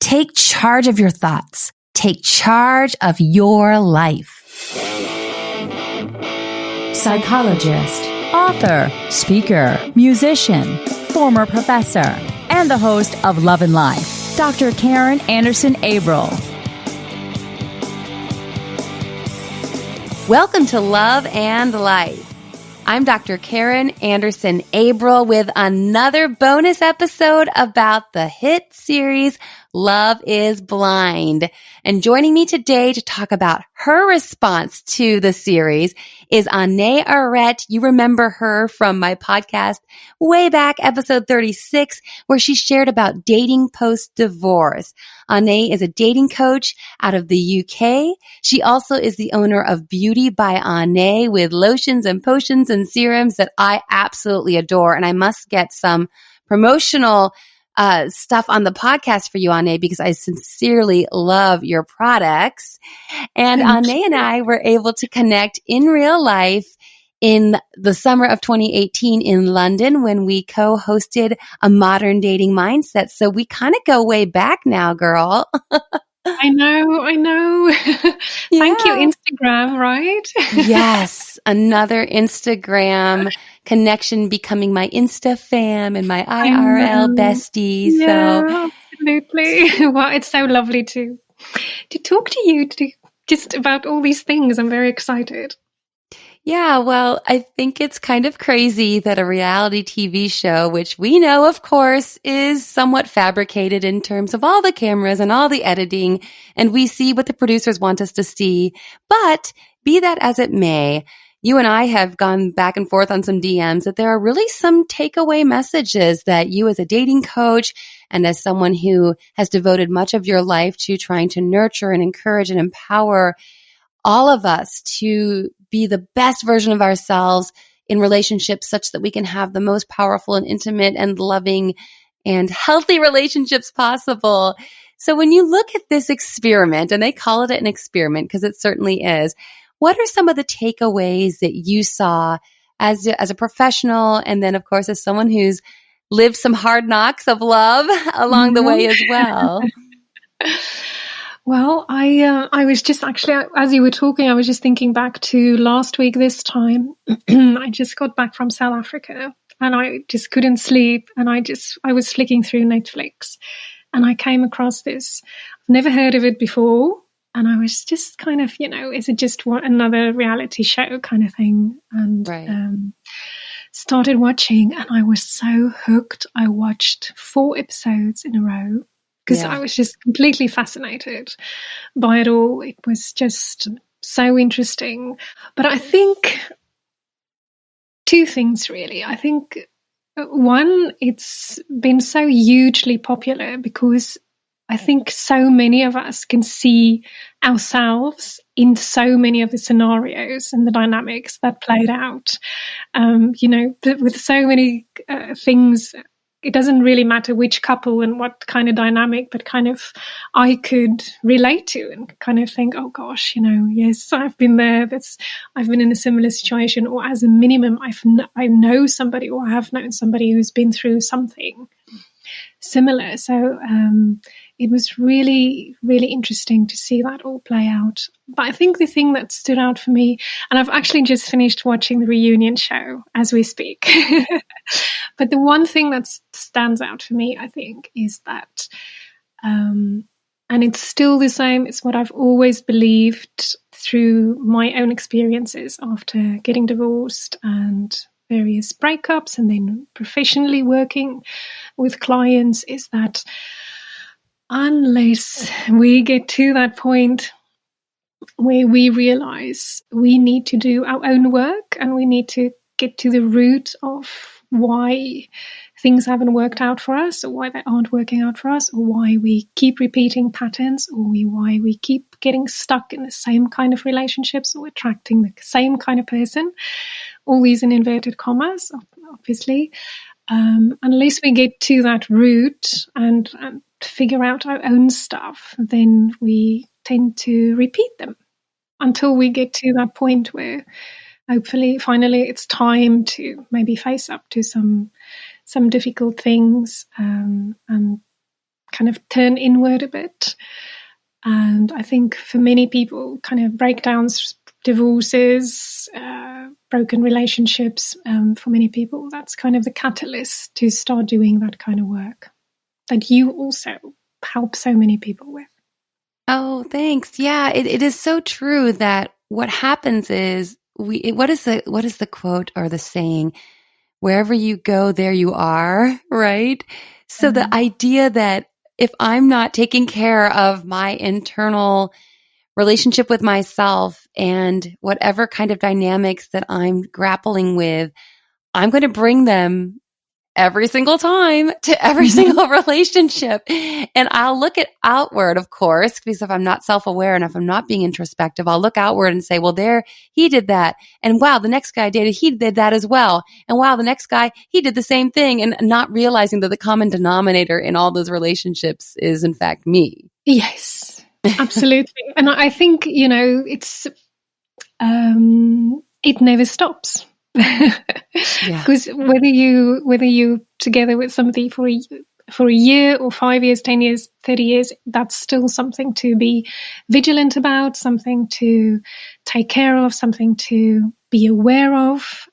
Take charge of your thoughts. Take charge of your life. Psychologist, author, speaker, musician, former professor, and the host of Love and Life, Dr. Karen Anderson Averill. Welcome to Love and Life. I'm Dr. Karen Anderson Averill with another bonus episode about the hit series Love is Blind. And joining me today to talk about her response to the series is Ané Auret. You remember her from my podcast way back, episode 36, where she shared about dating post-divorce. Ané is a dating coach out of the UK. She also is the owner of Beauty by Ané with lotions and potions and serums that I absolutely adore. And I must get some promotional stuff on the podcast for you, Ané, because I sincerely love your products. And Ané and I were able to connect in real life in the summer of 2018 in London when we co-hosted a modern dating mindset. So we kind of go way back now, girl. I know. Thank you, Instagram, right? Yes, another Instagram connection becoming my Insta fam and my IRL bestie. Yeah, absolutely. Well, it's so lovely to talk to you just about all these things. I'm very excited. Yeah, well, I think it's kind of crazy that a reality TV show, which we know, of course, is somewhat fabricated in terms of all the cameras and all the editing, and we see what the producers want us to see. But be that as it may, you and I have gone back and forth on some DMs that there are really some takeaway messages that you as a dating coach and as someone who has devoted much of your life to trying to nurture and encourage and empower all of us to be the best version of ourselves in relationships such that we can have the most powerful and intimate and loving and healthy relationships possible. So when you look at this experiment, and they call it an experiment because it certainly is, what are some of the takeaways that you saw as a professional and then, of course, as someone who's lived some hard knocks of love along the way as well? Well, I was just actually, as you were talking, I was just thinking back to last week this time. I just got back from South Africa and I just couldn't sleep. And I was flicking through Netflix and I came across this. I've never heard of it before. And I was just kind of, is it just another reality show kind of thing? And started watching and I was so hooked. I watched 4 episodes in a row. Because I was just completely fascinated by it all. It was just so interesting. But I think 2 things, really. I think, one, it's been so hugely popular because I think so many of us can see ourselves in so many of the scenarios and the dynamics that played out. With so many things, it doesn't really matter which couple and what kind of dynamic, but kind of I could relate to and kind of think, oh gosh, yes, I've been there. I've been in a similar situation, or as a minimum, I know somebody or I have known somebody who's been through something similar. So it was really, really interesting to see that all play out. But I think the thing that stood out for me, and I've actually just finished watching the reunion show as we speak. But the one thing that stands out for me, I think, is that, and it's still the same, it's what I've always believed through my own experiences after getting divorced and various breakups and then professionally working with clients, is that unless we get to that point where we realize we need to do our own work and we need to get to the root of why things haven't worked out for us, or why they aren't working out for us, or why we keep repeating patterns, or why we keep getting stuck in the same kind of relationships or attracting the same kind of person, all these in inverted commas, obviously. Unless we get to that root and figure out our own stuff, then we tend to repeat them until we get to that point where hopefully, finally, it's time to maybe face up to some difficult things and kind of turn inward a bit. And I think for many people, kind of breakdowns, divorces, broken relationships, for many people, that's kind of the catalyst to start doing that kind of work that you also help so many people with. Oh, thanks. Yeah, it is so true that what happens is what is the quote or the saying? Wherever you go, there you are, right? So the idea that if I'm not taking care of my internal relationship with myself and whatever kind of dynamics that I'm grappling with, I'm going to bring them every single time to every single relationship. And I'll look at outward, of course, because if I'm not self-aware and if I'm not being introspective, I'll look outward and say, well, there, he did that. And wow, the next guy I dated, he did that as well. And wow, the next guy, he did the same thing. And not realizing that the common denominator in all those relationships is in fact me. Yes, absolutely. And I think, it's, it never stops. Because whether you together with somebody for a year or 5 years, 10 years, 30 years, that's still something to be vigilant about, something to take care of, something to be aware of.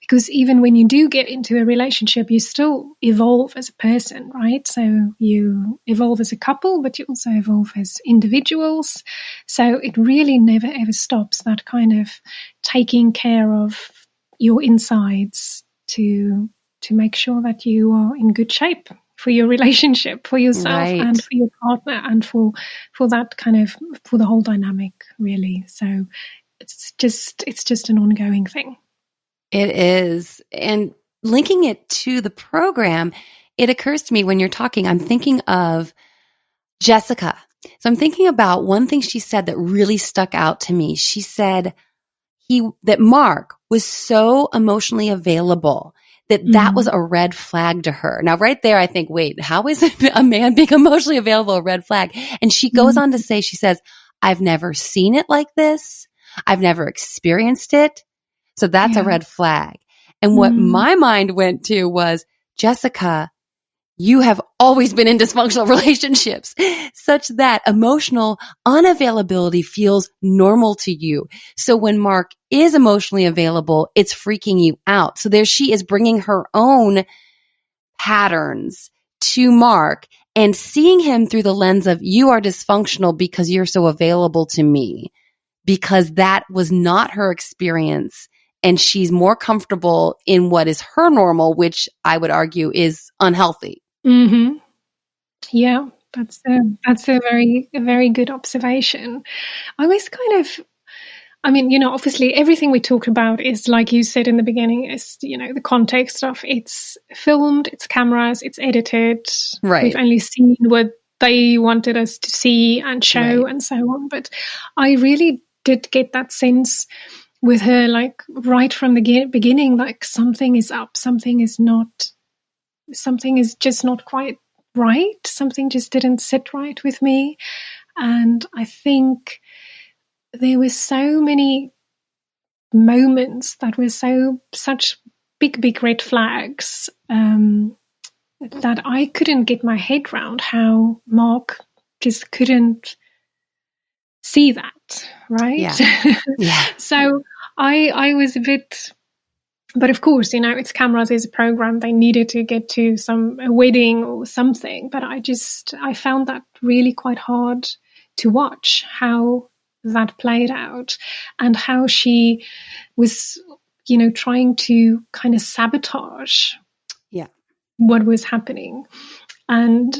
Because even when you do get into a relationship, you still evolve as a person, right? So you evolve as a couple, but you also evolve as individuals. So it really never ever stops, that kind of taking care of your insides to make sure that you are in good shape for your relationship, for yourself and for your partner and for that kind of, for the whole dynamic, really. So it's just an ongoing thing. It is. And linking it to the program, it occurs to me when you're talking, I'm thinking of Jessica. So I'm thinking about one thing she said that really stuck out to me. She said that Mark was so emotionally available that was a red flag to her. Now, right there, I think, wait, how is a man being emotionally available a red flag? And she goes on to say, she says, I've never seen it like this. I've never experienced it. So that's a red flag. And what my mind went to was, Jessica, you have always been in dysfunctional relationships such that emotional unavailability feels normal to you. So when Mark is emotionally available, it's freaking you out. So there she is bringing her own patterns to Mark and seeing him through the lens of, you are dysfunctional because you're so available to me, because that was not her experience. And she's more comfortable in what is her normal, which I would argue is unhealthy. Mm-hmm. Yeah, that's a very good observation. I was kind of, obviously everything we talk about is, like you said in the beginning, is, the context of it's filmed, it's cameras, it's edited. Right. We've only seen what they wanted us to see and show and so on. But I really did get that sense with her, like right from the beginning, like something is up, something is just not quite right. Something just didn't sit right with me. And I think there were so many moments that were such big red flags that I couldn't get my head around how Mark just couldn't see that, right? Yeah. So I was a bit, but of course, it's cameras, it's a program. They needed to get to a wedding or something. But I found that really quite hard to watch, how that played out and how she was, trying to kind of sabotage what was happening. And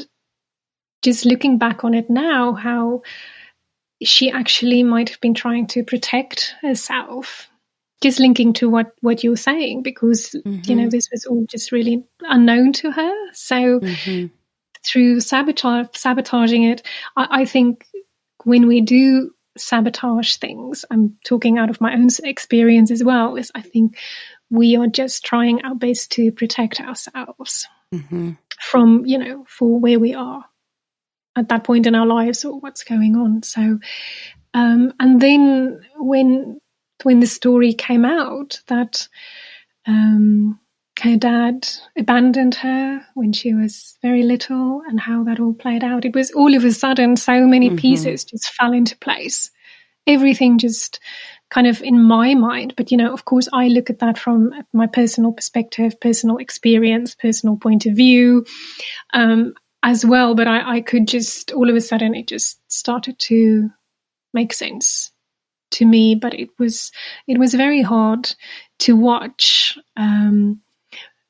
just looking back on it now, how she actually might have been trying to protect herself, just linking to what you're saying, because, this was all just really unknown to her. So through sabotaging it, I think when we do sabotage things, I'm talking out of my own experience as well, is I think we are just trying our best to protect ourselves from, for where we are at that point in our lives or what's going on. So, and then when the story came out that her dad abandoned her when she was very little, and how that all played out. It was all of a sudden so many pieces just fell into place. Everything just kind of in my mind. But, of course, I look at that from my personal perspective, personal experience, personal point of view as well. But I could just, all of a sudden, it just started to make sense to me. But it was very hard to watch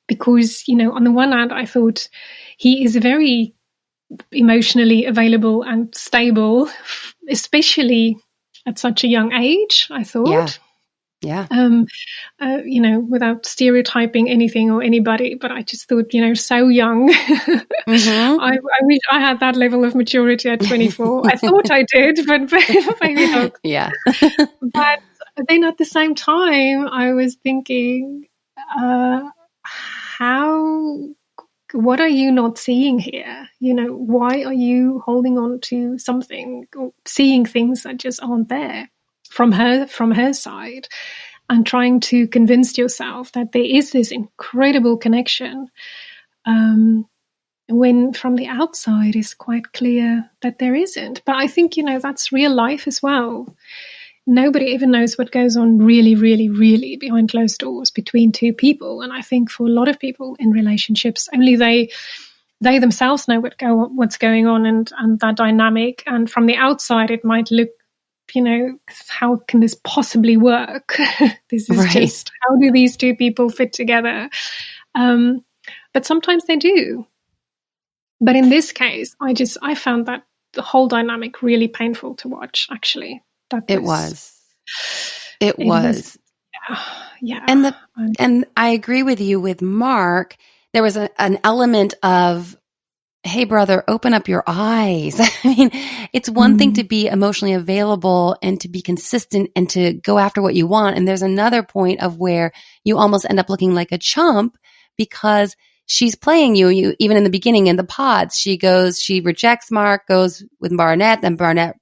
because, on the one hand, I thought he is very emotionally available and stable, especially at such a young age, I thought. Yeah. Without stereotyping anything or anybody, but I just thought, so young. I wish I had that level of maturity at 24. I thought I did, but maybe not. Yeah. But then at the same time, I was thinking, what are you not seeing here? Why are you holding on to something or seeing things that just aren't there from her side, and trying to convince yourself that there is this incredible connection when from the outside is quite clear that there isn't. But I think, that's real life as well. Nobody even knows what goes on really, really, really behind closed doors between two people. And I think for a lot of people in relationships, only they themselves know what's going on and that dynamic. And from the outside, it might look, how can this possibly work? This is just, how do these two people fit together? But sometimes they do. But in this case, I found that the whole dynamic really painful to watch, actually. It was. Yeah. And I agree with you with Mark. There was an element of, hey, brother, open up your eyes. I mean, it's one thing to be emotionally available and to be consistent and to go after what you want. And there's another point of where you almost end up looking like a chump because she's playing you even in the beginning in the pods. She rejects Mark, goes with Bonnet, then Bonnet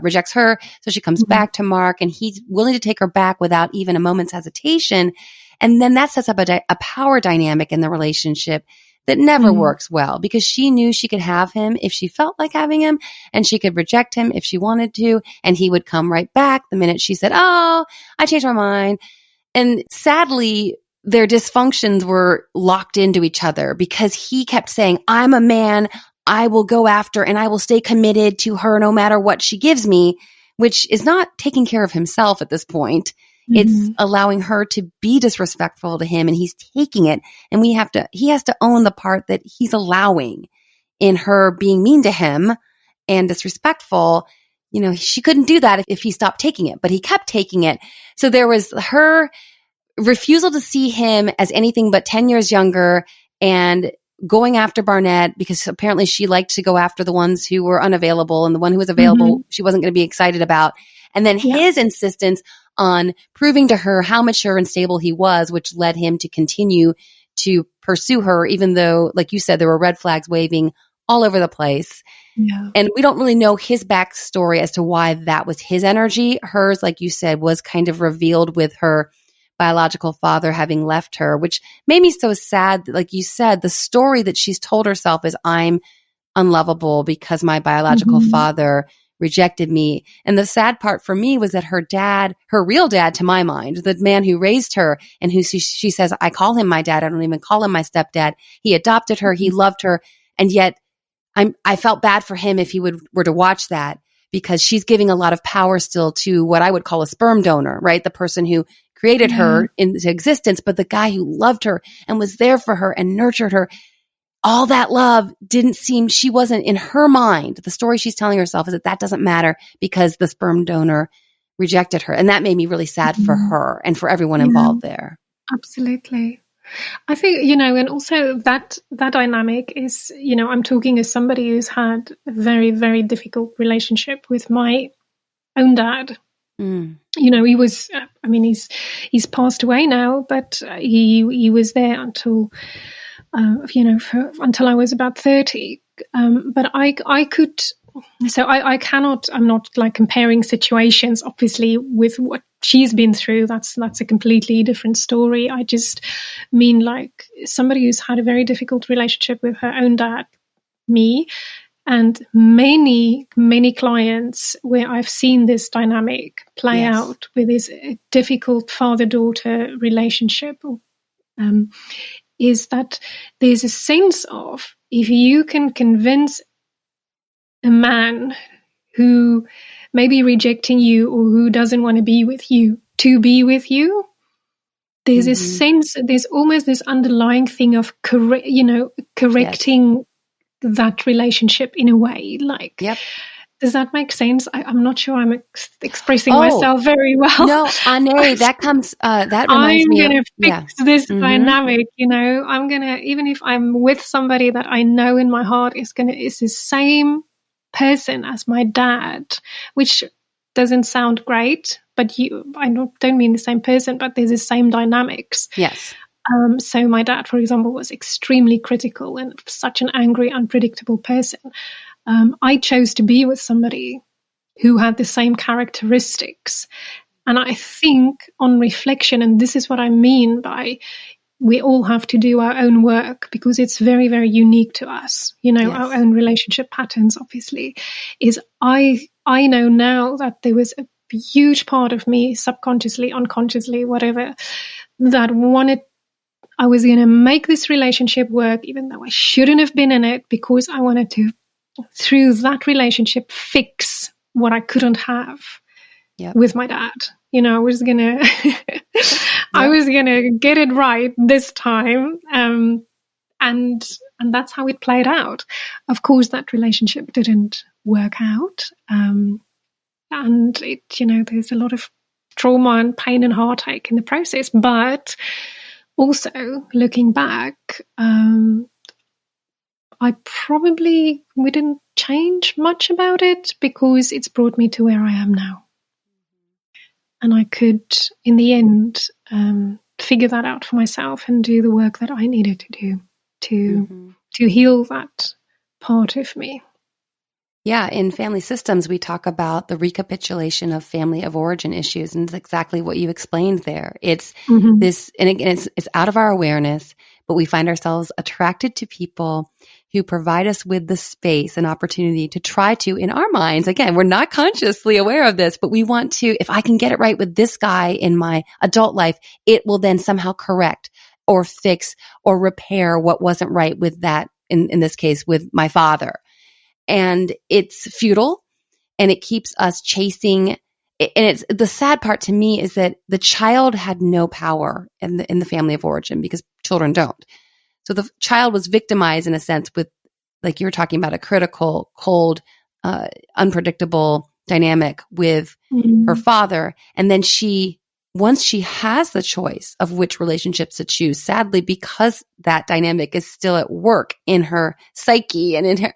rejects her. So she comes back to Mark, and he's willing to take her back without even a moment's hesitation. And then that sets up a power dynamic in the relationship that never works well, because she knew she could have him if she felt like having him, and she could reject him if she wanted to. And he would come right back the minute she said, oh, I changed my mind. And sadly, their dysfunctions were locked into each other because he kept saying, I'm a man, I will go after and I will stay committed to her no matter what she gives me, which is not taking care of himself at this point. It's allowing her to be disrespectful to him, and he's taking it. And he has to own the part that he's allowing in her being mean to him and disrespectful. She couldn't do that if he stopped taking it, but he kept taking it. So there was her refusal to see him as anything but 10 years younger and going after Bonnet, because apparently she liked to go after the ones who were unavailable, and the one who was available, she wasn't going to be excited about. And then his insistence on proving to her how mature and stable he was, which led him to continue to pursue her, even though, like you said, there were red flags waving all over the place. Yeah. And we don't really know his backstory as to why that was his energy. Hers, like you said, was kind of revealed with her biological father having left her, which made me so sad. Like you said, the story that she's told herself is, I'm unlovable because my biological father rejected me. And the sad part for me was that her dad, her real dad, to my mind, the man who raised her and who she says, I call him my dad, I don't even call him my stepdad. He adopted her, he loved her. And yet I felt bad for him if he were to watch that, because she's giving a lot of power still to what I would call a sperm donor, right? The person who created her into existence, but the guy who loved her and was there for her and nurtured her. All that love she wasn't in her mind. The story she's telling herself is that doesn't matter because the sperm donor rejected her. And that made me really sad for her and for everyone involved there. Absolutely. I think, and also that dynamic is, I'm talking as somebody who's had a very, very difficult relationship with my own dad. He was, he's passed away now, but he was there until until I was about 30. But I could, so I cannot, I'm not like comparing situations, obviously, with what she's been through, that's a completely different story. I just mean like somebody who's had a very difficult relationship with her own dad, me, and many, many clients where I've seen this dynamic play out with this difficult father-daughter relationship, is that there's a sense of, if you can convince a man who may be rejecting you or who doesn't want to be with you to be with you, there's a sense, there's almost this underlying thing of correcting that relationship in a way. Like, does that make sense? I'm not sure I'm expressing myself very well. No, Ané, that comes, that reminds me I'm going to fix this dynamic, I'm going to, even if I'm with somebody that I know in my heart is the same person as my dad, which doesn't sound great, but I don't mean the same person, but there's the same dynamics. Yes. So my dad, for example, was extremely critical and such an angry, unpredictable person. I chose to be with somebody who had the same characteristics. And I think on reflection, and this is what I mean by we all have to do our own work because it's very, very unique to us, our own relationship patterns, obviously, is I know now that there was a huge part of me, subconsciously, unconsciously, whatever, that I was going to make this relationship work, even though I shouldn't have been in it, because I wanted to, through that relationship, fix what I couldn't have with my dad. I was going to, I was going to get it right this time. And that's how it played out. Of course, that relationship didn't work out. And it, there's a lot of trauma and pain and heartache in the process, but also, looking back, I probably wouldn't change much about it because it's brought me to where I am now. And I could, in the end, figure that out for myself and do the work that I needed to do to heal that part of me. Yeah, in family systems, we talk about the recapitulation of family of origin issues, and it's exactly what you explained there. It's this, and again, it's out of our awareness, but we find ourselves attracted to people who provide us with the space and opportunity to try to, in our minds, again, we're not consciously aware of this, but we want to, if I can get it right with this guy in my adult life, it will then somehow correct or fix or repair what wasn't right with that, in this case, with my father. And it's futile, and it keeps us chasing. And it's the sad part to me is that the child had no power in the family of origin because children don't. So the child was victimized in a sense with, like you were talking about, a critical, cold, unpredictable dynamic with her father. And then once she has the choice of which relationships to choose, sadly, because that dynamic is still at work in her psyche and in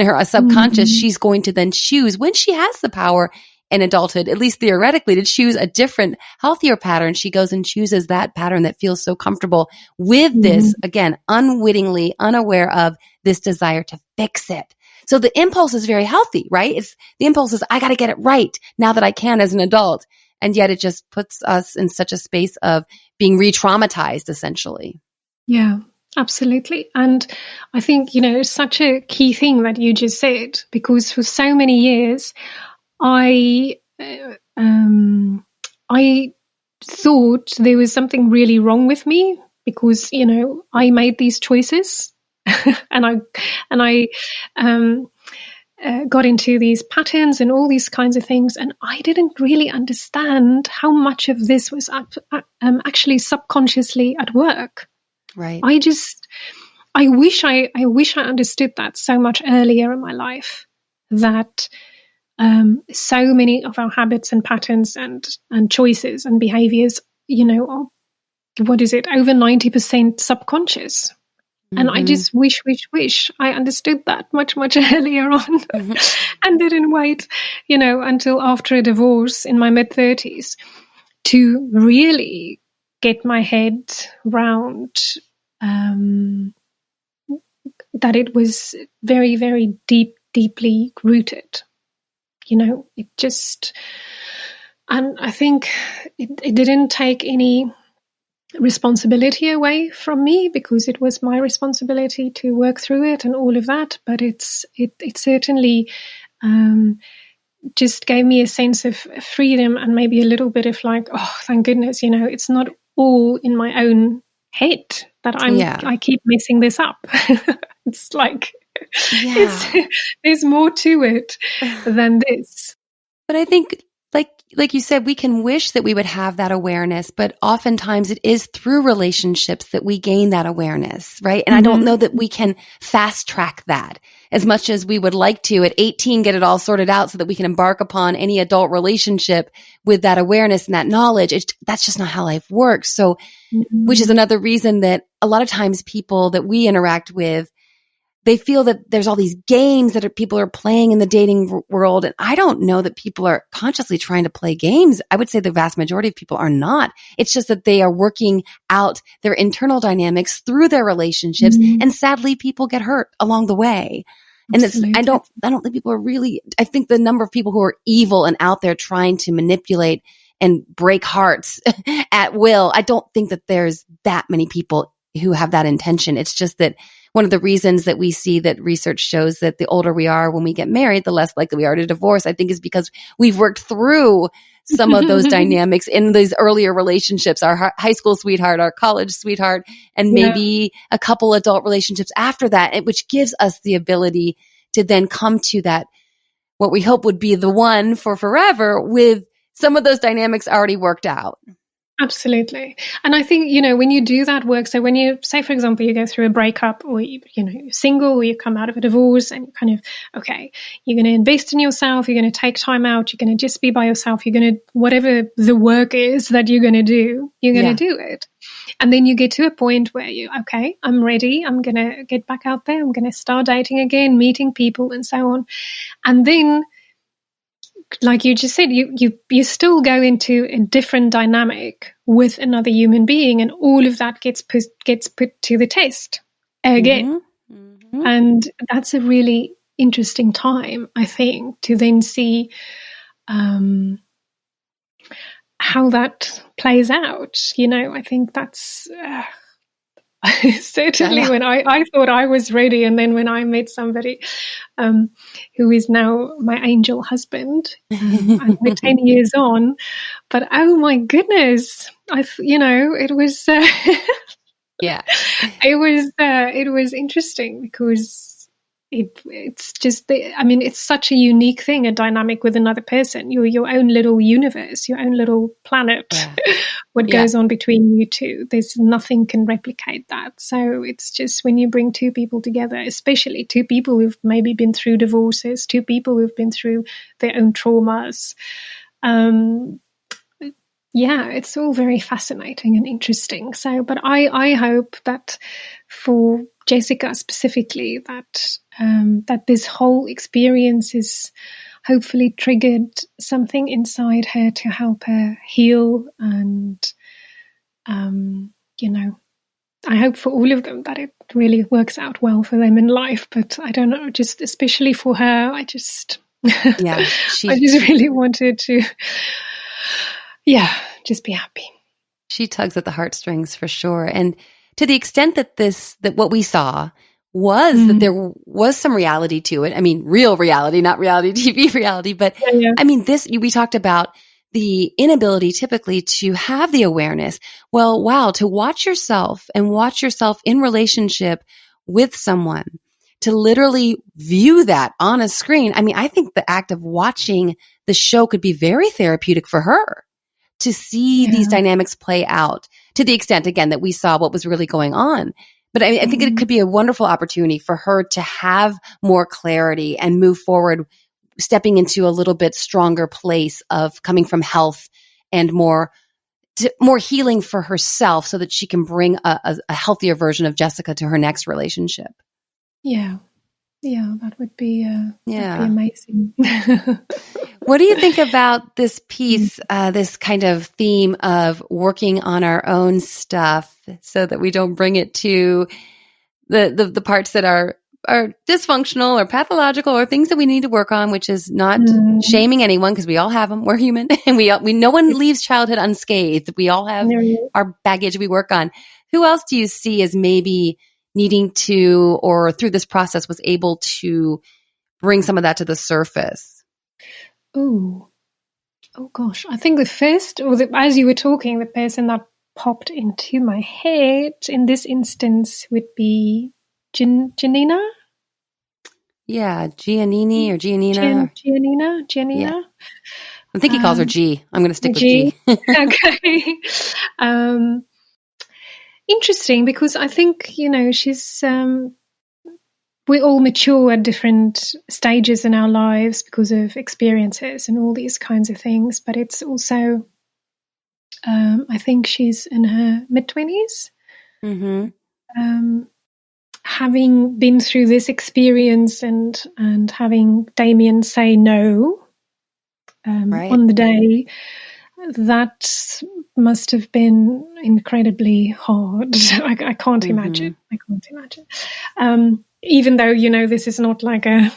her subconscious, she's going to then choose, when she has the power in adulthood, at least theoretically, to choose a different, healthier pattern. She goes and chooses that pattern that feels so comfortable with this, again, unwittingly, unaware of this desire to fix it. So the impulse is very healthy, right? The impulse is, I got to get it right now that I can as an adult. And yet it just puts us in such a space of being re-traumatized, essentially. Yeah, absolutely. And I think, it's such a key thing that you just said, because for so many years, I thought there was something really wrong with me because, I made these choices and I got into these patterns and all these kinds of things. And I didn't really understand how much of this was actually subconsciously at work. Right. I wish I understood that so much earlier in my life, that so many of our habits and patterns and choices and behaviors, are, what is it, over 90% subconscious. And I just wish I understood that much, much earlier on and didn't wait, until after a divorce in my mid-30s to really get my head round that it was very, very deeply rooted. It just, And I think it didn't take any responsibility away from me, because it was my responsibility to work through it and all of that. But it certainly just gave me a sense of freedom, and maybe a little bit of like, oh, thank goodness, it's not all in my own head that I keep messing this up. It's like, there's more to it than this. But I think, like you said, we can wish that we would have that awareness, but oftentimes it is through relationships that we gain that awareness, right? And I don't know that we can fast track that as much as we would like to at 18, get it all sorted out so that we can embark upon any adult relationship with that awareness and that knowledge. That's just not how life works. So, which is another reason that a lot of times people that we interact with, they feel that there's all these games that people are playing in the dating world. And I don't know that people are consciously trying to play games. I would say the vast majority of people are not. It's just that they are working out their internal dynamics through their relationships. And sadly, people get hurt along the way. And I don't think people are really, I think the number of people who are evil and out there trying to manipulate and break hearts at will, I don't think that there's that many people who have that intention. It's just that one of the reasons that we see that research shows that the older we are when we get married, the less likely we are to divorce, I think is because we've worked through some of those dynamics in these earlier relationships, our high school sweetheart, our college sweetheart, and maybe a couple adult relationships after that, which gives us the ability to then come to that, what we hope would be the one for forever, with some of those dynamics already worked out. Absolutely. And I think, when you do that work, so when you say, for example, you go through a breakup, or, you're single, or you come out of a divorce, and kind of, okay, you're going to invest in yourself, you're going to take time out, you're going to just be by yourself, you're going to, whatever the work is that you're going to do, you're going to do it. And then you get to a point where okay, I'm ready, I'm going to get back out there, I'm going to start dating again, meeting people and so on. And then, like you just said, you still go into a different dynamic with another human being, and all of that gets put to the test again. And that's a really interesting time, I think, to then see how that plays out. I think that's certainly when I thought I was ready, and then when I met somebody who is now my angel husband, we're 10 years on, but oh my goodness, it was it was interesting, because it's just it's such a unique thing, a dynamic with another person. You're your own little universe, your own little planet. What goes on between you two, there's nothing can replicate that. So it's just when you bring two people together, especially two people who've maybe been through divorces, two people who've been through their own traumas, it's all very fascinating and interesting. So, but I hope that for Jessica specifically, that this whole experience has hopefully triggered something inside her to help her heal. And, I hope for all of them that it really works out well for them in life. But I don't know, just especially for her, I just really wanted to, just be happy. She tugs at the heartstrings for sure. And to the extent that what we saw was that there was some reality to it. I mean, real reality, not reality TV reality. But I mean, we talked about the inability typically to have the awareness. Well, wow, to watch yourself in relationship with someone, to literally view that on a screen. I mean, I think the act of watching the show could be very therapeutic for her, to see these dynamics play out to the extent, again, that we saw what was really going on. But I think it could be a wonderful opportunity for her to have more clarity and move forward, stepping into a little bit stronger place of coming from health and more healing for herself, so that she can bring a healthier version of Jessica to her next relationship. Yeah, that would be amazing. What do you think about this piece, this kind of theme of working on our own stuff so that we don't bring it to the parts that are are dysfunctional or pathological or things that we need to work on, which is not shaming anyone because we all have them. We're human and no one leaves childhood unscathed. We all have our baggage we work on. Who else do you see as maybe needing to, or through this process was able to bring some of that to the surface? Oh gosh. I think the first, as you were talking, the person that popped into my head in this instance would be Giannina. Yeah, Giannini or Giannina. Giannina. I think he calls her G. I'm going to stick with G. G. Okay. Interesting, because I think, she's, we all mature at different stages in our lives because of experiences and all these kinds of things. But it's also, I think she's in her mid-20s. Mm-hmm. Having been through this experience and having Damian say no on the day, that must have been incredibly hard. I can't imagine. I can't imagine. Even though, this is not like a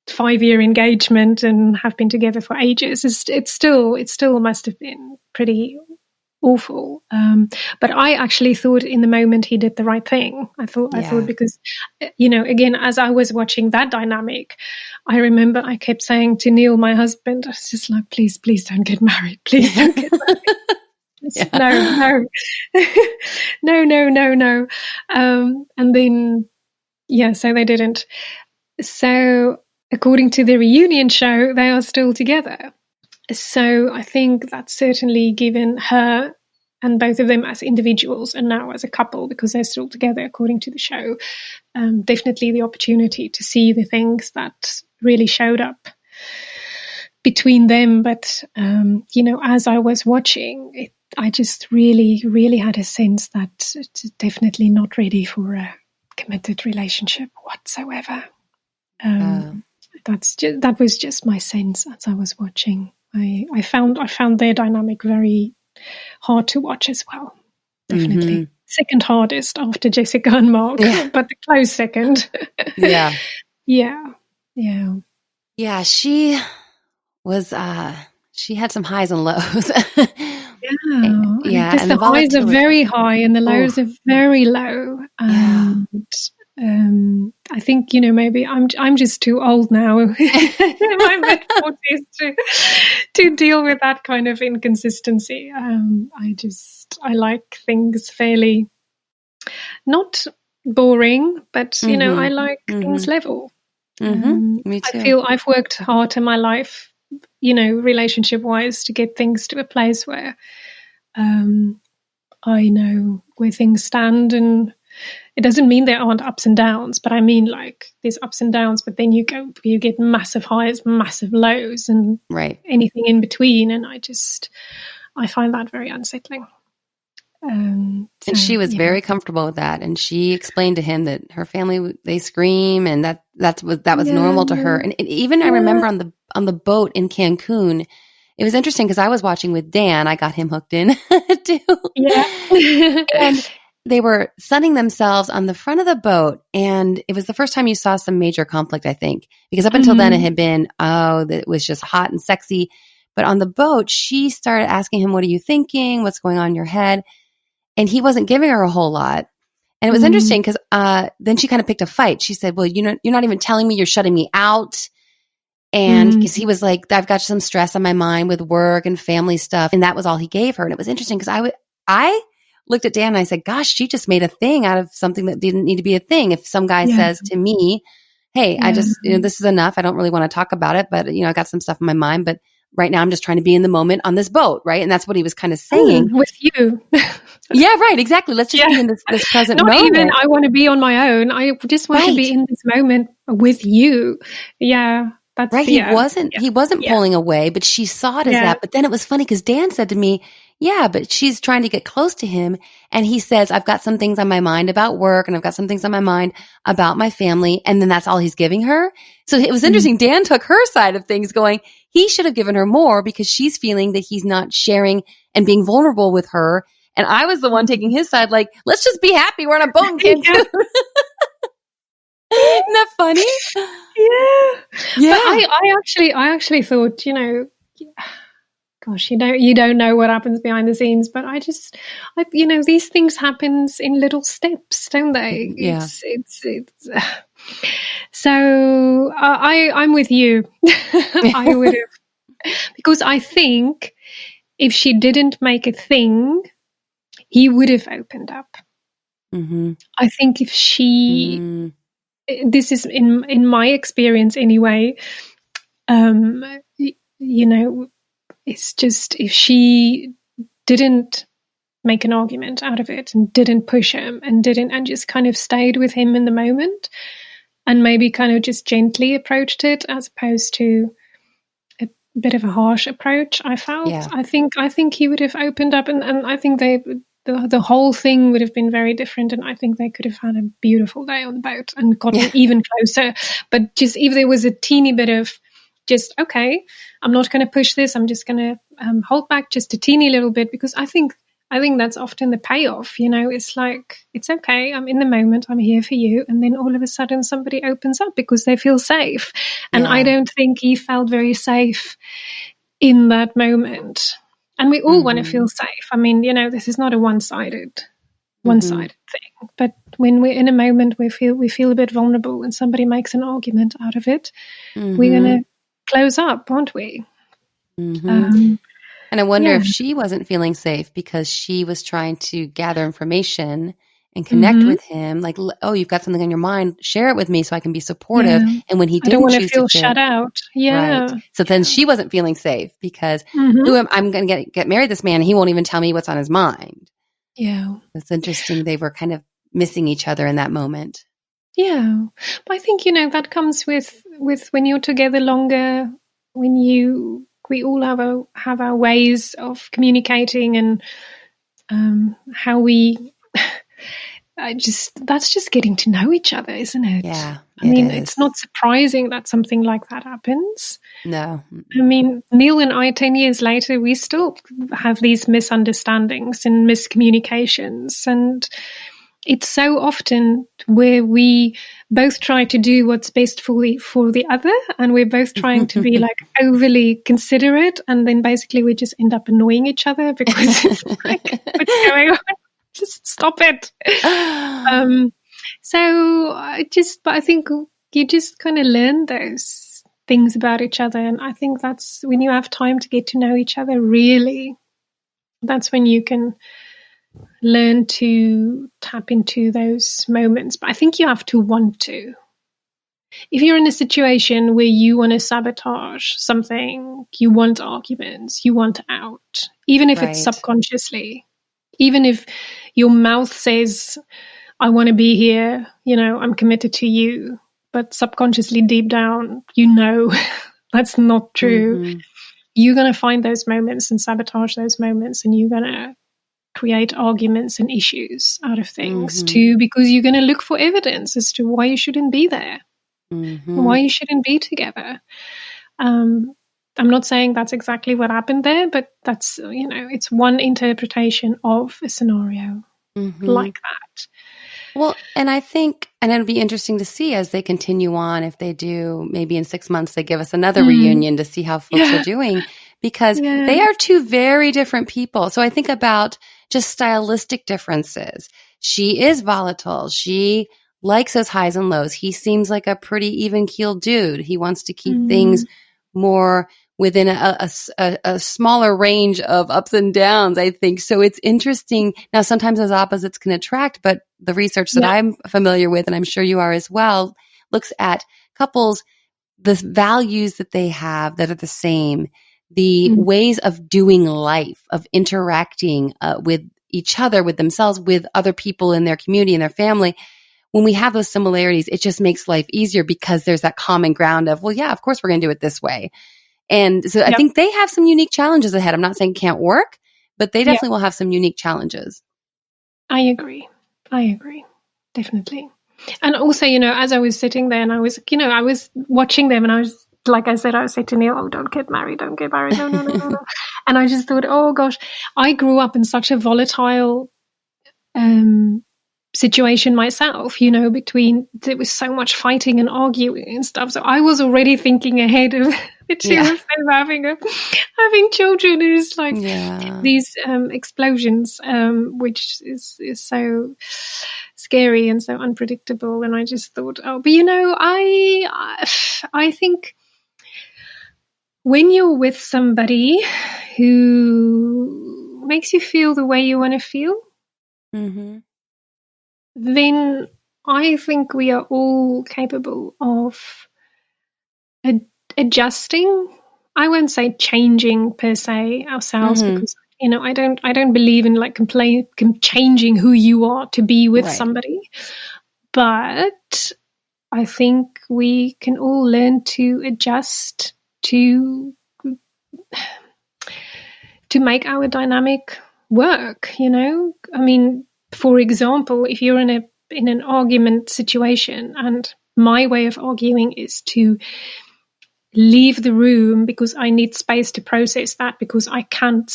5-year engagement and have been together for ages, it still must have been pretty awful. But I actually thought in the moment he did the right thing. I thought because, again, as I was watching that dynamic, I remember I kept saying to Neil, my husband, I was just like, please don't get married. Please don't get married. No. And then, so they didn't. So according to the reunion show, they are still together. So I think that's certainly given her and both of them as individuals and now as a couple, because they're still together according to the show, definitely the opportunity to see the things that really showed up between them. But, as I was watching, I just really, really had a sense that it's definitely not ready for a committed relationship whatsoever. That was just my sense as I was watching. I found their dynamic very hard to watch as well. Definitely. Second hardest after Jessica and Mark, but the close second. Yeah. Yeah, she was she had some highs and lows. And the highs are very high and the lows are very low. I think, maybe I'm just too old now in my mid-40s to deal with that kind of inconsistency. I like things fairly not boring, but, I like things level. Me too. I feel I've worked hard in my life, relationship-wise, to get things to a place where I know where things stand, and it doesn't mean there aren't ups and downs, but I mean like there's ups and downs, but then you get massive highs, massive lows, and anything in between. And I find that very unsettling. And she was very comfortable with that. And she explained to him that her family, they scream, and that was normal to her. And even I remember on the boat in Cancun, it was interesting because I was watching with Dan. I got him hooked in too. Yeah. And they were sunning themselves on the front of the boat, and it was the first time you saw some major conflict, I think, because up until then it had been, it was just hot and sexy. But on the boat, she started asking him, what are you thinking? What's going on in your head? And he wasn't giving her a whole lot. And it was interesting because then she kind of picked a fight. She said, well, you're not even telling me, you're shutting me out. And because he was like, I've got some stress on my mind with work and family stuff. And that was all he gave her. And it was interesting because I looked at Dan and I said, gosh, she just made a thing out of something that didn't need to be a thing. If some guy says to me, hey, I just, this is enough. I don't really want to talk about it, but I got some stuff in my mind, but right now I'm just trying to be in the moment on this boat. Right. And that's what he was kind of saying. With you. Yeah, right. Exactly. Let's just be in this present Not moment. Even I want to be on my own. I just want to be in this moment with you. Yeah. That's right. He wasn't pulling away, but she saw it as that. But then it was funny because Dan said to me, yeah, but she's trying to get close to him. And he says, I've got some things on my mind about work, and I've got some things on my mind about my family. And then that's all he's giving her. So it was interesting. Dan took her side of things, going, he should have given her more because she's feeling that he's not sharing and being vulnerable with her. And I was the one taking his side, like, let's just be happy. We're on a boat in Cancun. Isn't that funny? Yeah. But I actually thought, gosh, you don't know what happens behind the scenes, but these things happens in little steps, don't they? Yeah. It's so I'm with you. I would have, because I think if she didn't make a thing, he would have opened up. Mm-hmm. I think if she, this is in my experience anyway, it's just if she didn't make an argument out of it and didn't push him and just kind of stayed with him in the moment and maybe kind of just gently approached it as opposed to a bit of a harsh approach, I felt. Yeah. I think he would have opened up and I think the whole thing would have been very different, and I think they could have had a beautiful day on the boat and gotten even closer. But just if there was a teeny bit of just, okay, I'm not going to push this, I'm just going to hold back just a teeny little bit, because I think that's often the payoff. It's like, it's okay, I'm in the moment, I'm here for you, and then all of a sudden somebody opens up because they feel safe. And I don't think he felt very safe in that moment. And we all want to feel safe. I mean, this is not a one-sided thing. But when we're in a moment, we feel a bit vulnerable. When somebody makes an argument out of it, we're going to close up, aren't we? And I wonder if she wasn't feeling safe because she was trying to gather information and connect with him. Like, oh, you've got something on your mind, share it with me so I can be supportive. Yeah. And when he didn't choose to feel shut out. Yeah. Right. So then she wasn't feeling safe because I'm going to get married to this man and he won't even tell me what's on his mind. Yeah. It's interesting. They were kind of missing each other in that moment. Yeah. But I think, that comes with when you're together longer, we all have our ways of communicating and how we that's just getting to know each other, isn't it? Yeah. I mean, it's not surprising that something like that happens. No. I mean, Neil and I, 10 years later, we still have these misunderstandings and miscommunications, and it's so often where we both try to do what's best for the other, and we're both trying to be like overly considerate, and then basically we just end up annoying each other because it's like, what's going on? Just stop it. But I think you just kind of learn those things about each other, and I think that's when you have time to get to know each other, really, that's when you can learn to tap into those moments. But I think you have to want to. If you're in a situation where you want to sabotage something, you want arguments, you want out, even if it's subconsciously, even if your mouth says, I want to be here, I'm committed to you, but subconsciously deep down, that's not true. You're going to find those moments and sabotage those moments, and you're going to create arguments and issues out of things too, because you're going to look for evidence as to why you shouldn't be there, why you shouldn't be together. I'm not saying that's exactly what happened there, but that's, it's one interpretation of a scenario like that. Well, and I think, and it'll be interesting to see as they continue on, if they do, maybe in 6 months, they give us another reunion to see how folks are doing, because they are two very different people. So I think about just stylistic differences. She is volatile. She likes those highs and lows. He seems like a pretty even-keeled dude. He wants to keep things more within a smaller range of ups and downs, I think. So it's interesting. Now, sometimes those opposites can attract, but the research that I'm familiar with, and I'm sure you are as well, looks at couples, the values that they have that are the same, the ways of doing life, of interacting with each other, with themselves, with other people in their community and their family. When we have those similarities, it just makes life easier because there's that common ground of, well, yeah, of course we're going to do it this way. And so I think they have some unique challenges ahead. I'm not saying it can't work, but they definitely will have some unique challenges. I agree. Definitely. And also, as I was sitting there and I was watching them, and I was, like I said to Neil, oh, don't get married. No. And I just thought, oh gosh, I grew up in such a volatile situation myself, between there was so much fighting and arguing and stuff. So I was already thinking ahead of the two of them having children. It was like these explosions, which is so scary and so unpredictable. And I just thought, but I think when you're with somebody who makes you feel the way you want to feel, then I think we are all capable of adjusting. I won't say changing per se ourselves, because I don't believe in like changing who you are to be with somebody. But I think we can all learn to adjust to make our dynamic work. I mean, for example, if you're in an argument situation, and my way of arguing is to leave the room because I need space to process that, because I cannot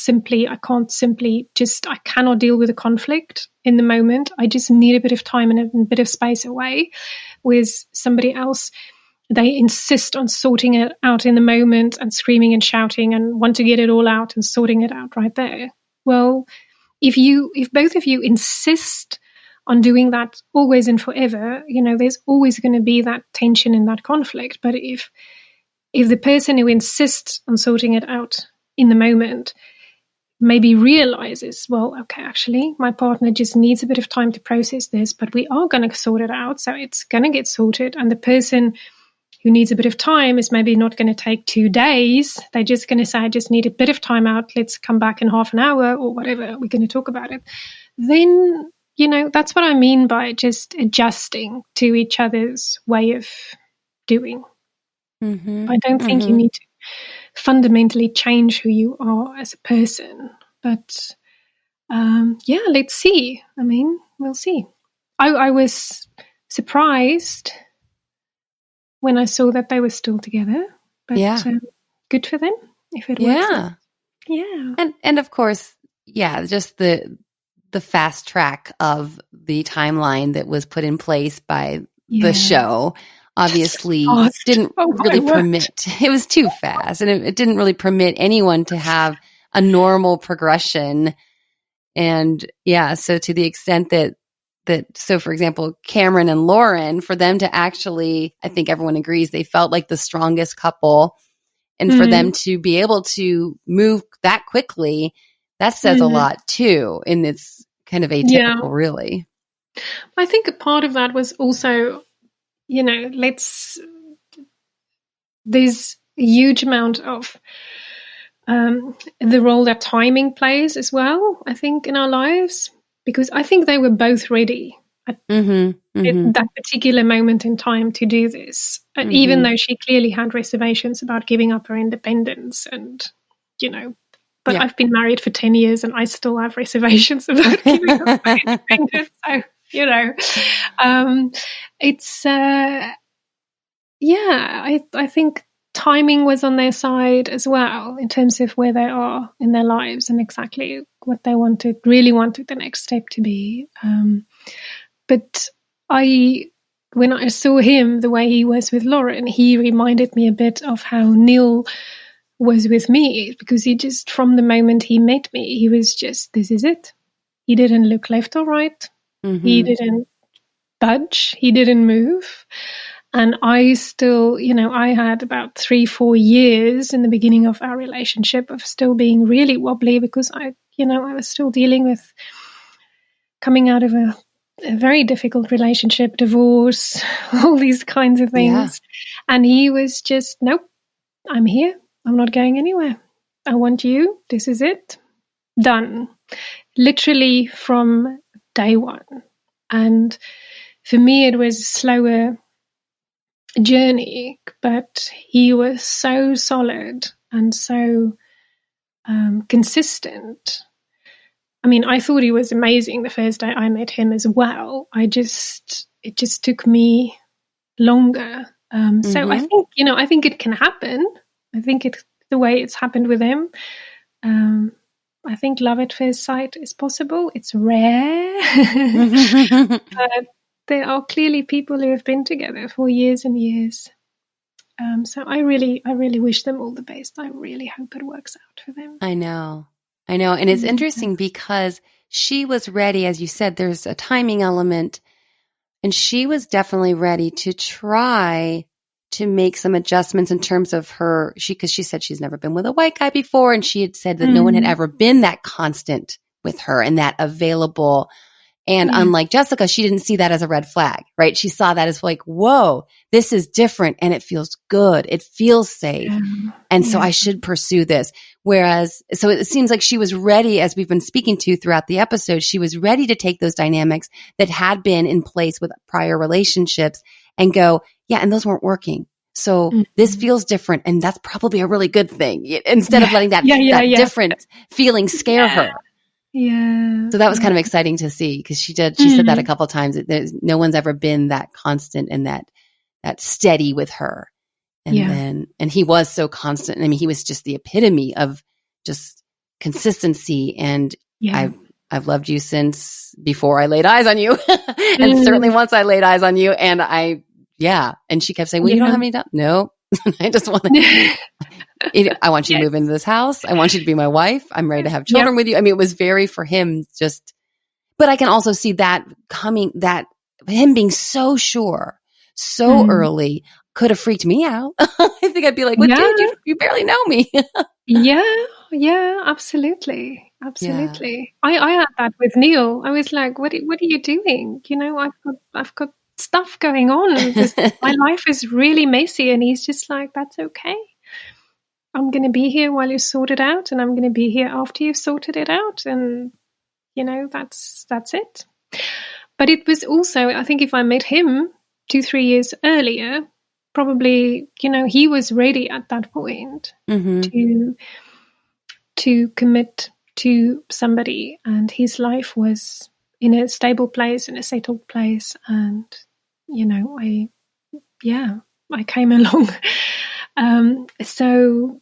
deal with the conflict in the moment. I just need a bit of time and a bit of space away. With somebody else, they insist on sorting it out in the moment and screaming and shouting and want to get it all out and sorting it out right there. Well, if both of you insist on doing that always and forever, there's always going to be that tension and that conflict. But if the person who insists on sorting it out in the moment maybe realizes, well, okay, actually, my partner just needs a bit of time to process this, but we are going to sort it out, so it's going to get sorted. And the person who needs a bit of time is maybe not going to take 2 days. They're just going to say, I just need a bit of time out. Let's come back in half an hour or whatever. We're going to talk about it. Then, that's what I mean by just adjusting to each other's way of doing. I don't think you need to fundamentally change who you are as a person. But, let's see. I mean, we'll see. I was surprised when I saw that they were still together. But good for them if it works out. Yeah. And of course, just the fast track of the timeline that was put in place by the show obviously didn't really permit. It was too fast, and it didn't really permit anyone to have a normal progression. And so to the extent that so for example, Cameron and Lauren, for them to actually, I think everyone agrees, they felt like the strongest couple. And for them to be able to move that quickly, that says a lot too, and it's kind of atypical, really. I think a part of that was also, there's a huge amount of the role that timing plays as well, I think, in our lives, because I think they were both ready at that particular moment in time to do this, even though she clearly had reservations about giving up her independence and, but I've been married for 10 years and I still have reservations about giving up my independence. So, it's, I think timing was on their side as well in terms of where they are in their lives and exactly what they really wanted the next step to be. But when I saw him, the way he was with Lauren, he reminded me a bit of how Neil was with me, because he just, from the moment he met me, he was just, this is it. He didn't look left or right. He didn't budge. He didn't move. And I still, I had about 3-4 years in the beginning of our relationship of still being really wobbly, because I was still dealing with coming out of a very difficult relationship, divorce, all these kinds of things. Yeah. And he was just, nope, I'm here. I'm not going anywhere. I want you. This is it. Done. Literally from day one. And for me, it was a slower journey, but he was so solid and so consistent. I mean, I thought he was amazing the first day I met him as well. It just took me longer. So I think, I think it can happen. I think it's the way it's happened with him. I think love at first sight is possible. It's rare. But there are clearly people who have been together for years and years. So I really wish them all the best. I really hope it works out for them. I know. And it's interesting because she was ready, as you said, there's a timing element, and she was definitely ready to try to make some adjustments in terms of her, because she said she's never been with a white guy before. And she had said that no one had ever been that constant with her and that available. And unlike Jessica, she didn't see that as a red flag, right? She saw that as like, whoa, this is different and it feels good. It feels safe. And so I should pursue this. Whereas, so it seems like she was ready, as we've been speaking to throughout the episode, she was ready to take those dynamics that had been in place with prior relationships and go, yeah, and those weren't working. So this feels different. And that's probably a really good thing, instead of letting that different feeling scare her. Yeah. So that was kind of exciting to see, because she said that a couple of times. No one's ever been that constant and that steady with her. And he was so constant. I mean, he was just the epitome of just consistency. And I've loved you since before I laid eyes on you. And certainly once I laid eyes on you. And and she kept saying, well, you don't have any doubt. No, I just want to, I want you to move into this house. I want you to be my wife. I'm ready to have children with you. I mean, it was very for him but I can also see that coming, that him being so sure, so early could have freaked me out. I think I'd be like, well, dude, you barely know me. Yeah, absolutely. Absolutely. Yeah. I had that with Neil. I was like, what are you doing? You know, I've got stuff going on. My life is really messy. And he's just like, that's okay. I'm going to be here while you sort it out, and I'm going to be here after you've sorted it out. And, you know, that's it. But it was also, I think if I met him 2-3 years earlier, probably, you know, he was ready at that point to commit to somebody, and his life was in a stable place, in a settled place. And, you know, I came along. So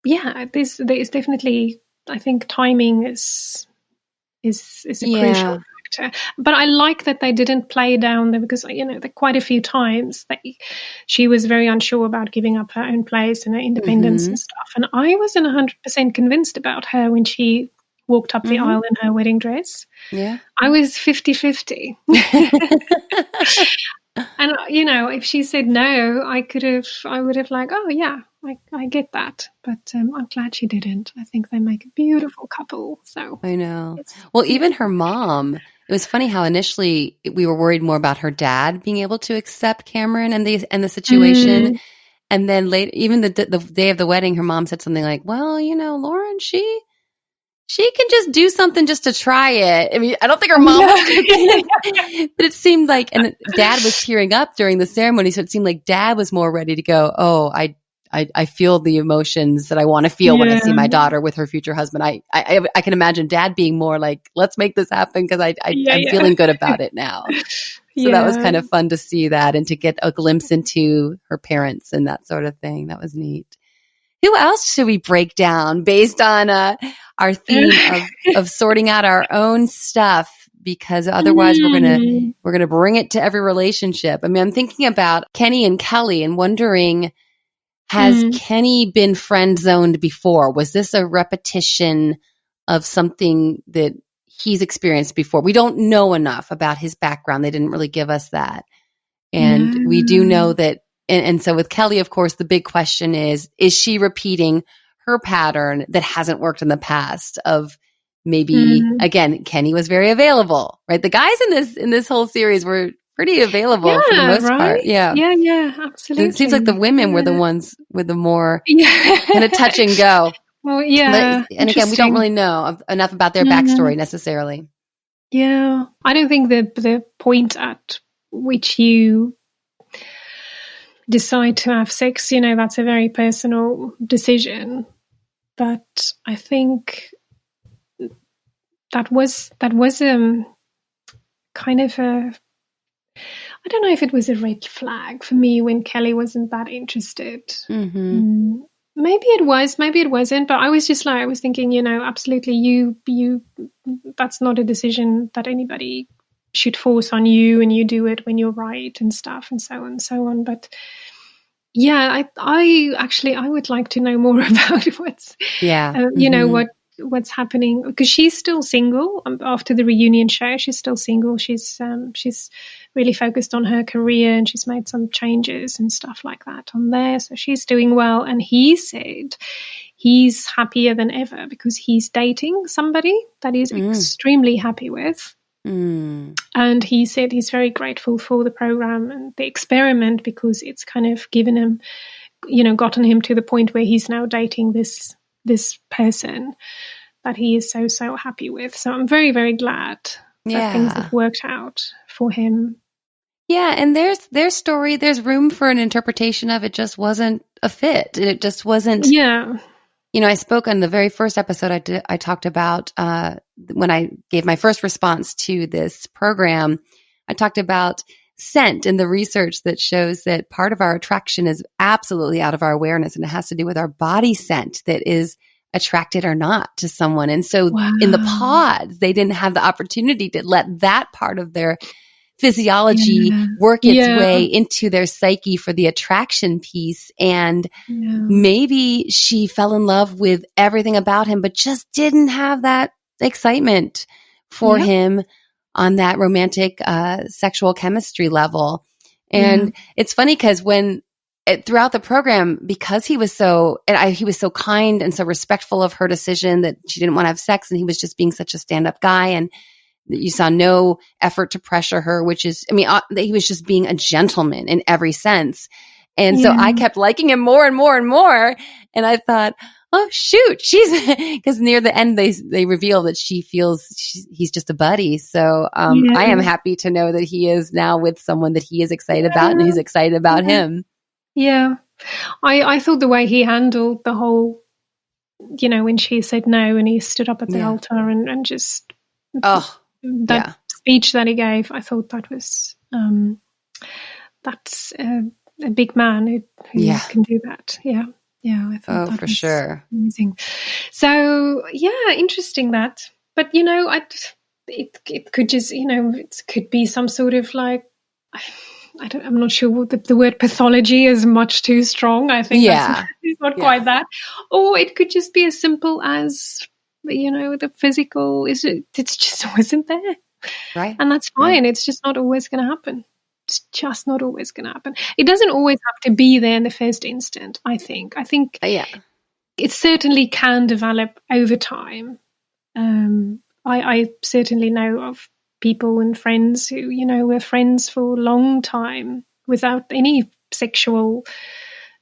yeah, there's definitely, I think timing is a crucial factor. But I like that they didn't play down there, because, you know, quite a few times she was very unsure about giving up her own place and her independence and stuff. And I wasn't 100% convinced about her when she walked up the aisle in her wedding dress. Yeah. I was 50-50. And, you know, if she said no, I would have like, oh yeah, I get that. But I'm glad she didn't. I think they make a beautiful couple. So I know. Well, even her mom, it was funny how initially we were worried more about her dad being able to accept Cameron and the situation. And then later, even the day of the wedding, her mom said something like, well, you know, Lauren, she can just do something just to try it. I mean, I don't think her mom was, but it seemed like, and Dad was tearing up during the ceremony. So it seemed like Dad was more ready to go, oh, I feel the emotions that I want to feel when I see my daughter with her future husband. I can imagine Dad being more like, let's make this happen, because I'm feeling good about it now. So that was kind of fun to see that and to get a glimpse into her parents and that sort of thing. That was neat. Who else should we break down based on our theme of sorting out our own stuff? Because otherwise we're gonna bring it to every relationship. I mean, I'm thinking about Kenny and Kelly and wondering, has Kenny been friend zoned before? Was this a repetition of something that he's experienced before? We don't know enough about his background. They didn't really give us that. And we do know that. And so with Kelly, of course, the big question is she repeating her pattern that hasn't worked in the past of maybe, again, Kenny was very available, right? The guys in this whole series were pretty available for the most part. Yeah. Yeah, absolutely. So it seems like the women were the ones with the more kind of touch and go. Well, yeah. And again, we don't really know enough about their backstory necessarily. Yeah. I don't think the point at which you decide to have sex, you know, that's a very personal decision. But I think that was kind of I don't know if it was a red flag for me when Kelly wasn't that interested. maybe it was, maybe it wasn't, but I was just like, I was thinking, absolutely, you, that's not a decision that anybody should force on you, and you do it when you're right and stuff, and so on and so on. But yeah, I would like to know more about what's, what's happening, because she's still single after the reunion show. She's still single. She's really focused on her career, and she's made some changes and stuff like that on there. So she's doing well. And he said he's happier than ever because he's dating somebody that he's extremely happy with. And he said he's very grateful for the program and the experiment, because it's kind of given him, gotten him to the point where he's now dating this person that he is so happy with. So I'm very, very glad that things have worked out for him. Yeah, and their story, there's room for an interpretation of it just wasn't a fit. It just wasn't. Yeah. I spoke on the very first episode I talked about when I gave my first response to this program. I talked about scent and the research that shows that part of our attraction is absolutely out of our awareness, and it has to do with our body scent that is attracted or not to someone. And so in the pods, they didn't have the opportunity to let that part of their physiology work its way into their psyche for the attraction piece. And maybe she fell in love with everything about him, but just didn't have that excitement for him on that romantic sexual chemistry level. And it's funny because throughout the program, because he was so kind and so respectful of her decision that she didn't want to have sex, and he was just being such a stand-up guy, and you saw no effort to pressure her, he was just being a gentleman in every sense. And so I kept liking him more and more and more. And I thought, oh, shoot, because near the end, they reveal that she feels he's just a buddy. So I am happy to know that he is now with someone that he is excited about, and he's excited about him. Yeah. I thought the way he handled the whole, when she said no and he stood up at the altar and just... speech that he gave, I thought that was that's a big man who can do that. I thought that for was sure amazing. So interesting that, but it could just it could be some sort of like, I'm not sure what the word pathology is much too strong. I think it's not quite that, or it could just be as simple as the physical it just wasn't there. Right. And that's fine. It's just not always going to happen. It's just not always going to happen. It doesn't always have to be there in the first instant, I think. It certainly can develop over time. I certainly know of people and friends who, were friends for a long time without any sexual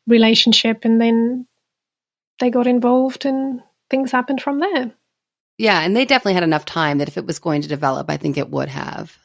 relationship, and then they got involved and things happened from there. Yeah, and they definitely had enough time that if it was going to develop, I think it would have,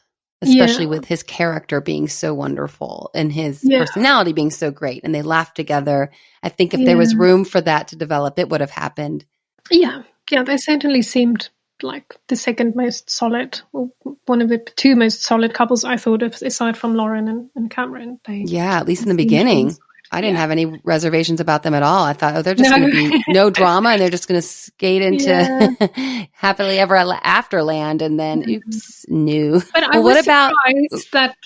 especially with his character being so wonderful and his personality being so great, and they laughed together. I think if there was room for that to develop, it would have happened. Yeah, they certainly seemed like the second most solid, or one of the two most solid couples I thought of, aside from Lauren and Cameron. At least in the beginning. I didn't have any reservations about them at all. I thought, they're just going to be no drama, and they're just going to skate into happily ever after land, and then oops, new. But I was surprised that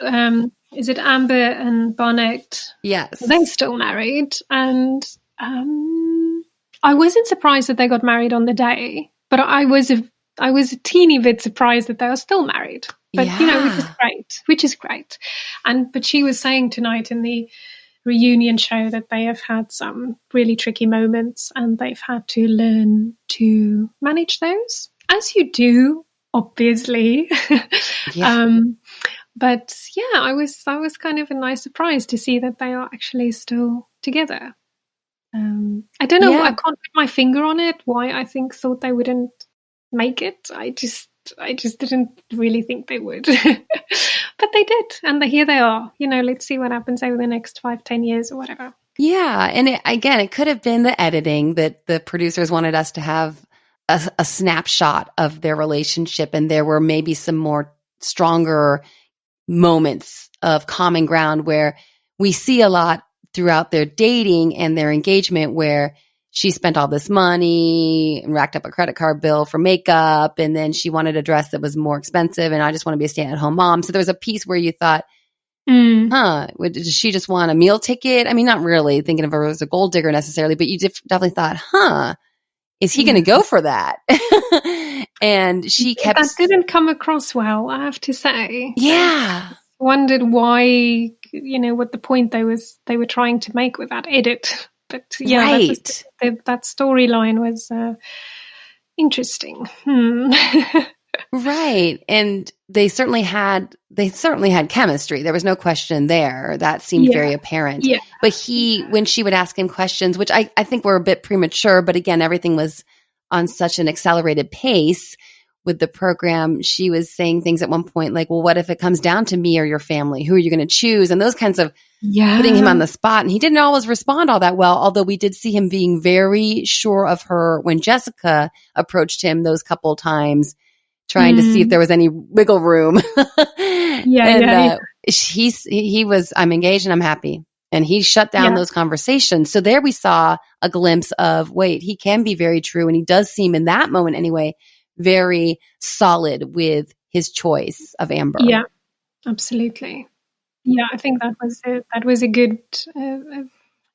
is it Amber and Bonnet? Yes, they're still married, and I wasn't surprised that they got married on the day, but I was a teeny bit surprised that they are still married. But which is great. But she was saying tonight in the reunion show that they have had some really tricky moments, and they've had to learn to manage those, as you do, obviously. But I was kind of a nice surprise to see that they are actually still together. I don't know. I can't put my finger on it. Why I thought they wouldn't make it. I just didn't really think they would. But they did, and here they are. Let's see what happens over the next 5-10 years or whatever. Yeah, and it could have been the editing that the producers wanted us to have a snapshot of their relationship, and there were maybe some more stronger moments of common ground where we see a lot throughout their dating and their engagement where she spent all this money and racked up a credit card bill for makeup. And then she wanted a dress that was more expensive. And I just want to be a stay-at-home mom. So there was a piece where you thought, does she just want a meal ticket? I mean, not really thinking of her as a gold digger necessarily, but you definitely thought, is he going to go for that? And she kept... That didn't come across well, I have to say. Yeah. I wondered why, what the point they were trying to make with that edit. But yeah, right. that storyline was interesting. Right. And they certainly had chemistry. There was no question there. That seemed very apparent. Yeah. But when she would ask him questions, which I think were a bit premature, but again, everything was on such an accelerated pace with the program, she was saying things at one point like, well, what if it comes down to me or your family? Who are you going to choose? And those kinds of putting him on the spot. And he didn't always respond all that well, although we did see him being very sure of her when Jessica approached him those couple times, trying to see if there was any wiggle room. He was, I'm engaged and I'm happy. And he shut down those conversations. So there we saw a glimpse of, wait, he can be very true. And he does seem in that moment anyway, very solid with his choice of Amber. Yeah, absolutely. Yeah, I think that was a good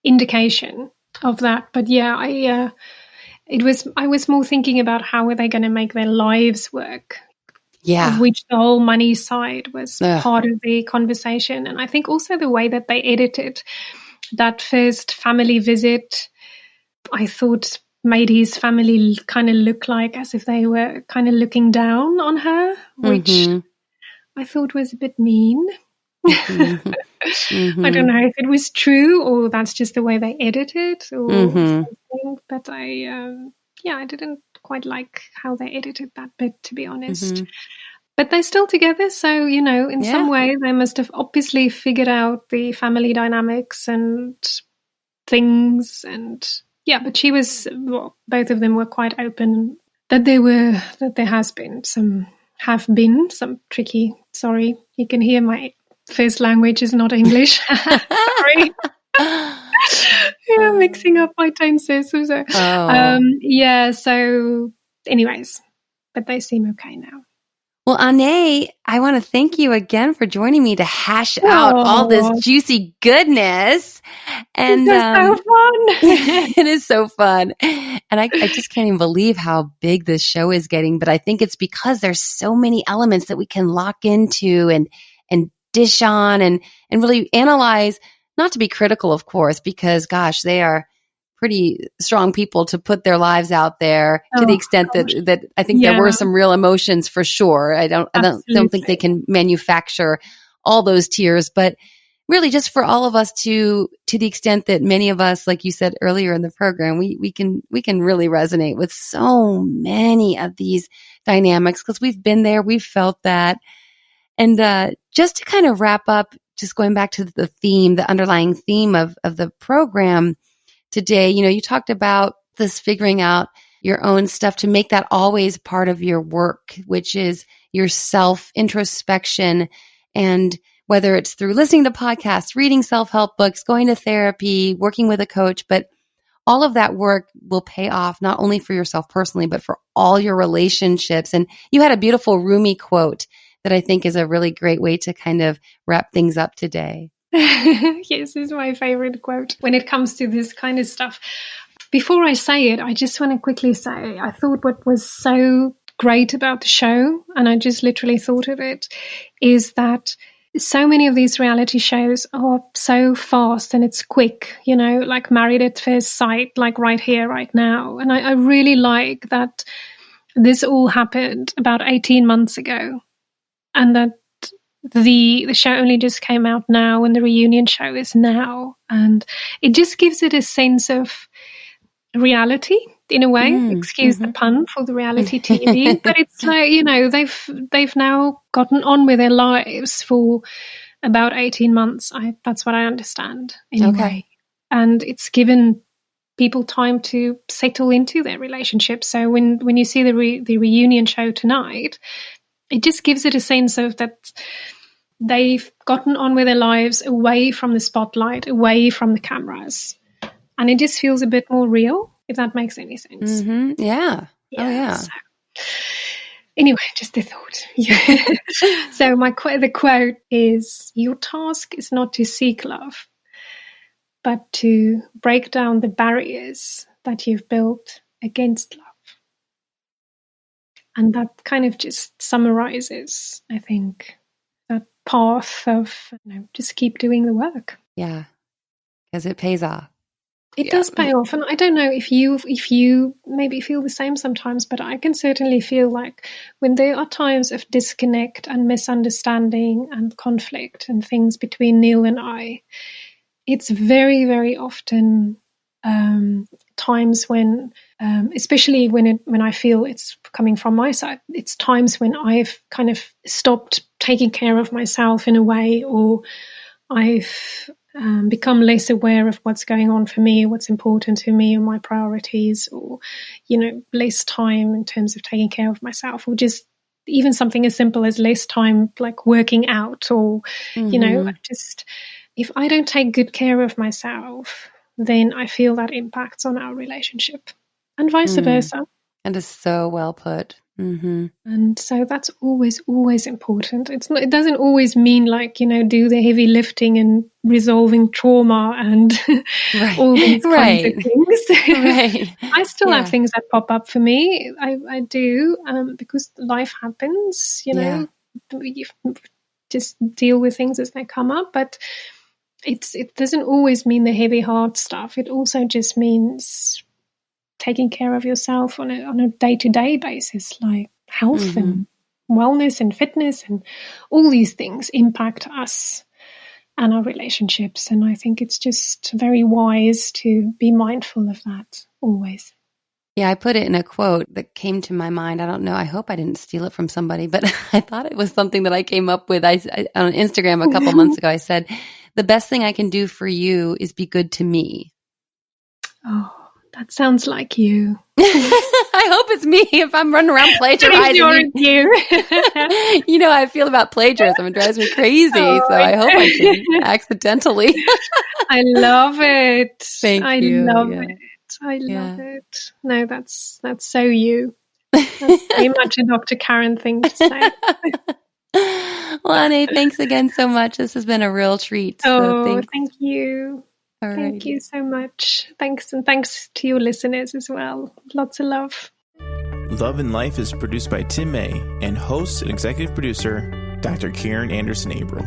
indication of that. But yeah, I was more thinking about how are they going to make their lives work. Yeah, of which the whole money side was part of the conversation, and I think also the way that they edited that first family visit, I thought made his family kind of look like as if they were kind of looking down on her, which I thought was a bit mean. I don't know if it was true or that's just the way they edited or something, but I didn't quite like how they edited that bit, to be honest. But they're still together, so, in some way they must have obviously figured out the family dynamics and things, and but she was, both of them were quite open that there have been some tricky, sorry, you can hear my first language is not English. Sorry. Mixing up my tenses. So anyways, but they seem okay now. Well, Ané, I want to thank you again for joining me to hash out all this juicy goodness. And it's so fun. It is so fun. And I just can't even believe how big this show is getting. But I think it's because there's so many elements that we can lock into and dish on and really analyze, not to be critical, of course, because gosh, they are pretty strong people to put their lives out there to the extent that I think there were some real emotions for sure. I don't think they can manufacture all those tears, but really just for all of us to the extent that many of us, like you said earlier in the program, we can really resonate with so many of these dynamics because we've been there, we've felt that. And just to kind of wrap up, just going back to the underlying theme of the program today, you talked about this figuring out your own stuff to make that always part of your work, which is your self-introspection. And whether it's through listening to podcasts, reading self-help books, going to therapy, working with a coach, but all of that work will pay off not only for yourself personally, but for all your relationships. And you had a beautiful Rumi quote that I think is a really great way to kind of wrap things up today. Yes, this is my favorite quote when it comes to this kind of stuff. Before I say it, I just want to quickly say, I thought what was so great about the show, and I just literally thought of it, is that so many of these reality shows are so fast and it's quick, like Married at First Sight, like right here, right now. And I really like that this all happened about 18 months ago. And that the show only just came out now and the reunion show is now. And it just gives it a sense of reality in a way. Excuse the pun for the reality TV. But it's like, they've now gotten on with their lives for about 18 months. That's what I understand anyway. And it's given people time to settle into their relationship. So when you see the reunion show tonight, it just gives it a sense of that they've gotten on with their lives away from the spotlight, away from the cameras. And it just feels a bit more real if that makes any sense. Mm-hmm. Yeah. Oh, yeah. So, anyway, just a thought. So the quote is, your task is not to seek love, but to break down the barriers that you've built against love. And that kind of just summarizes, I think, that path of just keep doing the work. Yeah, because it pays off. It does pay off. And I don't know if you maybe feel the same sometimes, but I can certainly feel like when there are times of disconnect and misunderstanding and conflict and things between Neil and I, it's very, very often times when, especially when I feel it's coming from my side, it's times when I've kind of stopped taking care of myself in a way, or I've become less aware of what's going on for me, what's important to me, or my priorities, or, less time in terms of taking care of myself, or just even something as simple as less time like working out, or, just if I don't take good care of myself, then I feel that impacts on our relationship and vice versa. And is so well put. Mm-hmm. And so that's always, always important. It doesn't always mean like, do the heavy lifting and resolving trauma and all these kinds of things. Right. I still have things that pop up for me. I do, because life happens, you just deal with things as they come up. But it doesn't always mean the heavy hard stuff. It also just means taking care of yourself on a day-to-day basis, like health and wellness and fitness, and all these things impact us and our relationships. And I think it's just very wise to be mindful of that always. Yeah, I put it in a quote that came to my mind. I don't know. I hope I didn't steal it from somebody, but I thought it was something that I came up with. I on Instagram a couple months ago, I said, the best thing I can do for you is be good to me. Oh, that sounds like you. I hope it's me if I'm running around plagiarizing. You. I feel about plagiarism. It drives me crazy. So I hope I can accidentally. I love it. Thank you. I love it. I love it. No, that's so you. That's very much a Dr. Karen thing to say. Well, Ané, thanks again so much. This has been a real treat. So thank you. All Thank you so much. Thanks, and thanks to your listeners as well. Lots of love. Love and Life is produced by Tim May and host and executive producer, Dr. Karen Anderson April.